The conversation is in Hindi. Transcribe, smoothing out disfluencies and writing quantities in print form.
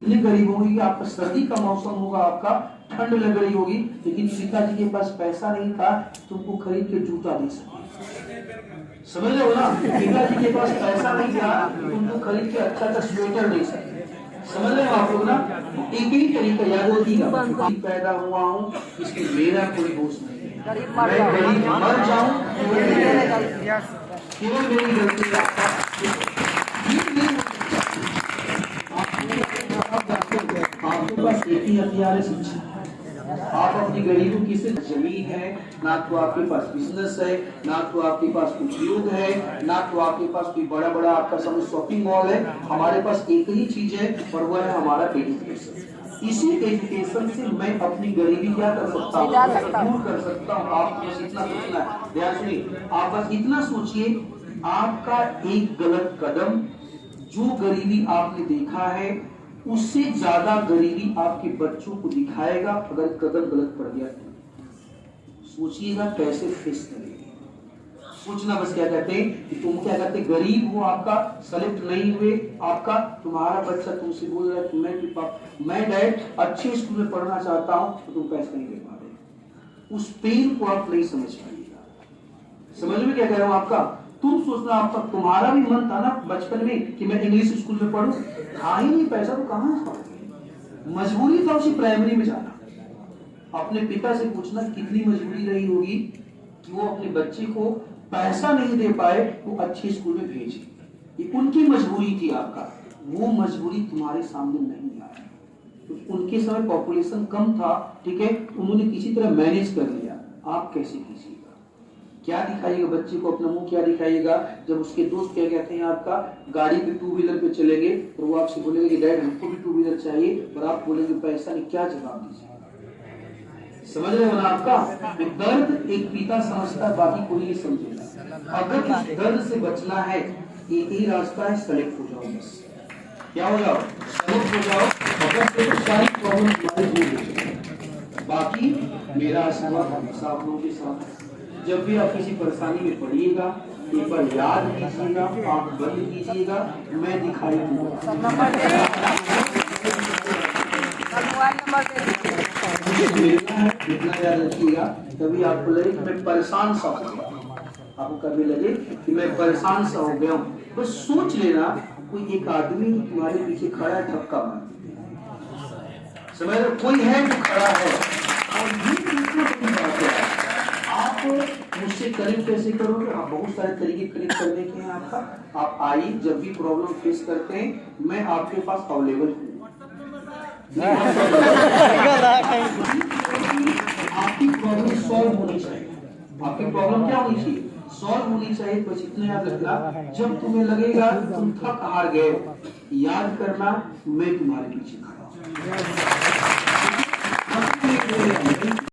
इतनी गरीब होगी, आपका सर्दी का मौसम होगा, आपका ठंड लग रही होगी, लेकिन पिताजी के पास पैसा नहीं था तुमको खरीद के जूता दे सके। समझ रहे हो ना, पिताजी के पास पैसा नहीं था तुमको खरीद के अच्छा सा स्वेटर दे सके। समझ रहे हो आप लोग ना। एक ही तरीका याद होगा, पैदा हुआ हूँ इसलिए मेरा कोई दोष नहीं है, मैं गरीब मर जाऊं केवल मेरी गलती बस एक ही हथियार है, शिक्षा। आप अपनी गरीबी किसी जमीन है ना, तो आपके पास बिजनेस है ना, तो आपके पास उद्योग है ना, तो आपके पास कोई बड़ा बड़ा आपका समझ शॉपिंग मॉल है। हमारे पास एक ही चीज है और वह है हमारा एजुकेशन। इसी एजुकेशन से मैं अपनी गरीबी क्या कर सकता हूँ, दूर कर सकता हूँ। आप बस इतना सोचना है, ध्यान सुनिए, आप बस इतना सोचिए, आपका एक गलत कदम जो गरीबी आपने देखा है उससे ज्यादा गरीबी आपके बच्चों को दिखाएगा अगर कदम गलत पड़ गया तो। सोचिएगा कैसे फेस करेंगे। सोचना बस क्या कहते हैं कि तुम क्या कहते, गरीब हो, आपका सेलेक्ट नहीं हुए, आपका तुम्हारा बच्चा तुमसे बोल रहा है कि मैं डैड अच्छे स्कूल में पढ़ना चाहता हूं, तो तुम पैसा नहीं दे पा रहे। उस पेन को आप नहीं समझ पाइएगा। समझ में क्या कह रहा हूं आपका। तुम सोचना, आपका तुम्हारा भी मन था ना बचपन में कि मैं इंग्लिश स्कूल में पढ़ूं, था ही नहीं पैसा तो कहां से, मजबूरी था उसी प्राइमरी में जाना। अपने पिता से पूछना कितनी मजबूरी रही होगी कि वो अपने बच्चे को पैसा नहीं दे पाए तो अच्छे स्कूल में भेजे। ये उनकी मजबूरी थी, आपका वो मजबूरी तुम्हारे सामने नहीं आया। तो उनके समय पॉपुलेशन कम था, ठीक है, उन्होंने किसी तरह मैनेज कर लिया। आप कैसे कीजिएगा, क्या दिखाइएगा बच्चे को, अपना मुंह क्या दिखाइएगा जब उसके दोस्त क्या कहते हैं आपका गाड़ी पे टू व्हीलर पे चलेंगे और वो आपसे बोलेंगे कि डैड हमको भी टू व्हीलर चाहिए, और आप बोलेंगे पैसा नहीं, क्या जवाब दीजिए। समझ रहे हो ना आपका। दर्द एक पिता समझता है, बाकी कोई नहीं समझेगा। अगर उस दर्द से बचना है एक ही रास्ता है, सेलेक्ट हो जाओ। बस क्या हो जाओ, सेलेक्ट हो जाओ, सारी प्रॉब्लम तुम्हारी दूर हो जाएगी। बाकी मेरा आशीर्वाद हमेशा आप लोगों के साथ है। जब भी आप किसी परेशानी में पड़िएगा एक बार याद कीजिएगा, आंख बंद कीजिएगा, मैं दिखाई दूंगा। इतना याद रखिएगा, कभी आपको लगे कि मैं परेशान सा हो गया, आपको कभी लगे कि मैं परेशान सा हो गया हूँ, बस सोच लेना कोई एक आदमी तुम्हारे पीछे खड़ा है, धक्का मार। समझ रहे, कोई है जो खड़ा है। और ये आप मुझसे कनेक्ट कैसे करोगे, आप बहुत सारे तरीके कनेक्ट करने के हैं आपका। आप आइए, जब भी प्रॉब्लम फेस करते हैं मैं आपके पास अवेलेबल हूँ। आपकी प्रॉब्लम सॉल्व होनी चाहिए, आपकी प्रॉब्लम क्या होनी चाहिए, सॉल्व होनी चाहिए। बस इतना याद रखना, जब तुम्हें लगेगा तुम थक हार गए, याद करना मैं तुम्हारे पीछे खड़ा हूँ।